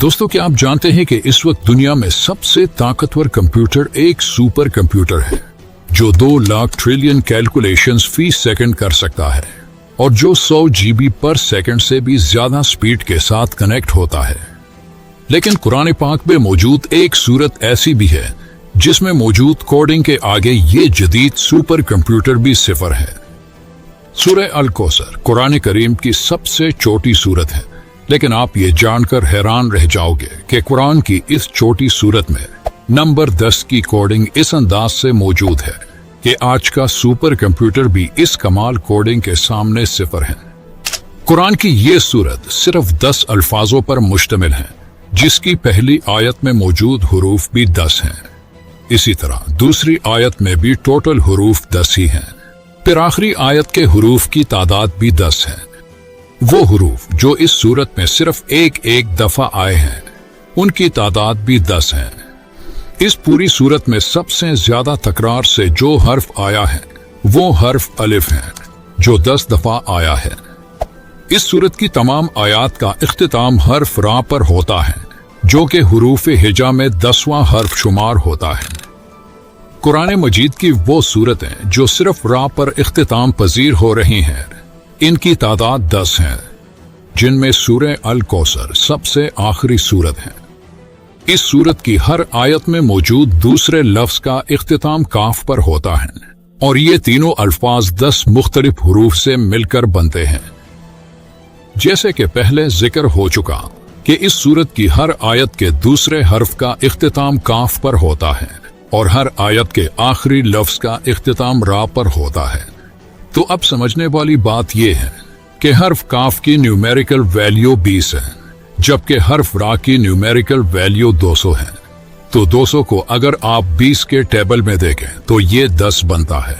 दोस्तों, क्या आप जानते हैं कि इस वक्त दुनिया में सबसे ताकतवर कंप्यूटर एक सुपर कंप्यूटर है जो 2 लाख ट्रिलियन कैलकुलेशंस फी सेकंड कर सकता है और जो 100 GB पर सेकंड से भी ज्यादा स्पीड के साथ कनेक्ट होता है। लेकिन कुरान पाक में मौजूद एक सूरत ऐसी भी है जिसमें मौजूद कोडिंग के आगे ये जदीद सुपर कंप्यूटर भी सिफर है। सूरह अल कौसर कुरान करीम की सबसे छोटी सूरत है, लेकिन आप ये जानकर हैरान रह जाओगे कि कुरान की इस छोटी सूरत में नंबर 10 की कोडिंग इस अंदाज से मौजूद है कि आज का सुपर कंप्यूटर भी इस कमाल कोडिंग के सामने सिफर है। कुरान की ये सूरत सिर्फ 10 अल्फाजों पर मुश्तमिल है, जिसकी पहली आयत में मौजूद हुरूफ भी 10 हैं। इसी तरह दूसरी आयत में भी टोटल हुरूफ 10 ही हैं। फिर आखिरी आयत के हुरूफ की तादाद भी 10 है। वो हुरूफ जो इस सूरत में सिर्फ एक दफा आए हैं, उनकी तादाद भी 10 है। इस पूरी सूरत में सबसे ज्यादा तकरार से जो हर्फ आया है वो हर्फ अलिफ है, जो 10 दफा आया है। इस सूरत की तमाम आयात का इख्तिताम हर्फ रा पर होता है, जो कि हुरूफ हिजा में 10वां हर्फ शुमार होता है। कुरान मजीद की वो सूरतें जो सिर्फ रा पर इख्तिताम पजीर हो रही हैं, इनकी तादाद 10 है, जिनमें सूरह अल कौसर सबसे आखिरी सूरत है। इस सूरत की हर आयत में मौजूद दूसरे लफ्ज का इख्तिताम काफ पर होता है और ये तीनों अल्फाज 10 मुख्तलिफ हुरूफ से मिलकर बनते हैं। जैसे कि पहले जिक्र हो चुका कि इस सूरत की हर आयत के दूसरे हर्फ का इख्तिताम काफ पर होता है और हर आयत के आखिरी लफ्ज का इख्तिताम रा पर होता है। तो अब समझने वाली बात यह है कि हर्फ काफ की न्यूमेरिकल वैल्यू 20 है, जबकि हर्फ रा की न्यूमेरिकल वैल्यू 200 है। तो 200 को अगर आप 20 के टेबल में देखें तो ये 10 बनता है।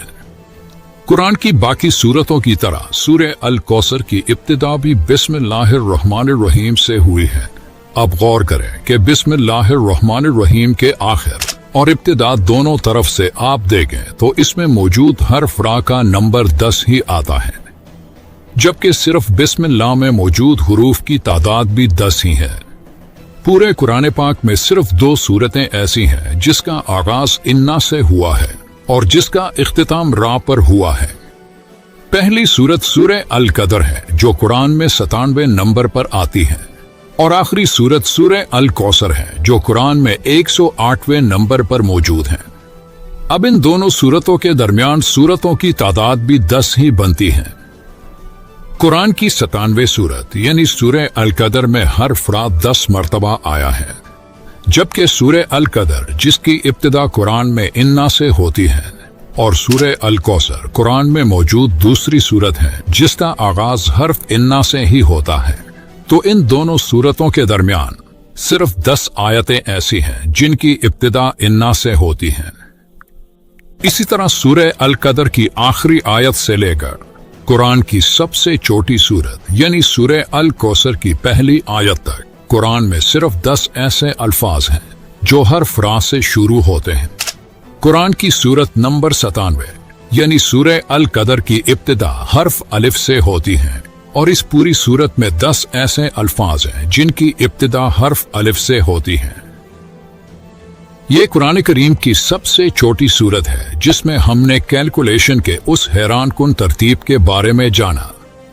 कुरान की बाकी सूरतों की तरह सूरह अल कौसर की इब्तिदा भी बिस्मिल्लाहिर्रहमानिर्रहीम से हुई है। अब गौर करें कि बिस्मिल्लाहिर्रहमानिर्रहीम के आखिर और इब्तिदा दोनों तरफ से आप देखें तो इसमें मौजूद हर्फ रा का नंबर 10 ही आता है, जबकि सिर्फ बिस्मिल्लाह में मौजूद हुरूफ की तादाद भी 10 ही है। पूरे कुरान पाक में सिर्फ 2 सूरतें ऐसी हैं जिसका आगाज इन्ना से हुआ है और जिसका इख्तिताम रा पर हुआ है। पहली सूरत सूरह अल कदर है, जो कुरान में 97 नंबर पर आती है, और आखिरी सूरत सूरह अल कौसर है, जो कुरान में 108वें नंबर पर मौजूद है। अब इन दोनों सूरतों के दरमियान सूरतों की तादाद भी 10 ही बनती है। कुरान की 97वें सूरत यानी सूरह अल कदर में हर्फ रा 10 मरतबा आया है, जबकि सूरह अल कदर जिसकी इब्तिदा कुरान में इन्ना से होती है और सूरह अल कौसर कुरान में मौजूद दूसरी सूरत है जिसका आगाज हर्फ इन्ना से ही होता है। तो इन दोनों सूरतों के दरमियान सिर्फ 10 आयतें ऐसी हैं जिनकी इब्तिदा इन्ना से होती हैं। इसी तरह सूरह अल कदर की आखिरी आयत से लेकर कुरान की सबसे छोटी सूरत यानी सूरह अल कौसर की पहली आयत तक कुरान में सिर्फ 10 ऐसे अल्फाज हैं जो हर्फ रा से शुरू होते हैं। कुरान की सूरत नंबर 97 यानी सूरह अल कदर की इब्तिदा हर्फ अलिफ से होती है और इस पूरी सूरत में 10 ऐसे अल्फाज हैं जिनकी इब्तिदा हर्फ अलिफ से होती है। ये कुरान करीम की सबसे छोटी सूरत है जिसमें हमने कैलकुलेशन के उस हैरानकुन तरतीब के बारे में जाना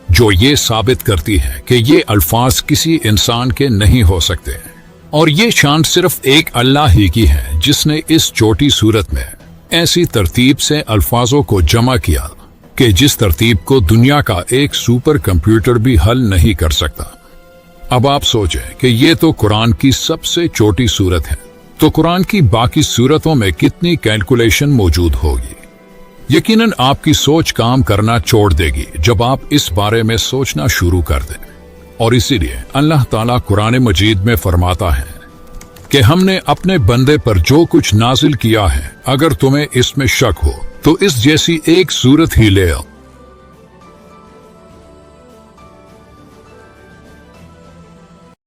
जो ये साबित करती है कि ये अल्फाज किसी इंसान के नहीं हो सकते और ये शान सिर्फ एक अल्लाह ही की है जिसने इस छोटी सूरत में ऐसी तरतीब से अल्फाजों को जमा किया कि जिस तरतीब को दुनिया का एक सुपर कंप्यूटर भी हल नहीं कर सकता। अब आप सोचें कि ये तो कुरान की सबसे छोटी सूरत है, तो कुरान की बाकी सूरतों में कितनी कैलकुलेशन मौजूद होगी। यकीनन आपकी सोच काम करना छोड़ देगी जब आप इस बारे में सोचना शुरू कर दें। और इसीलिए अल्लाह ताला कुरान मजीद में फरमाता है कि हमने अपने बंदे पर जो कुछ नाजिल किया है, अगर तुम्हें इसमें शक हो तो इस जैसी एक सूरत ही ले आओ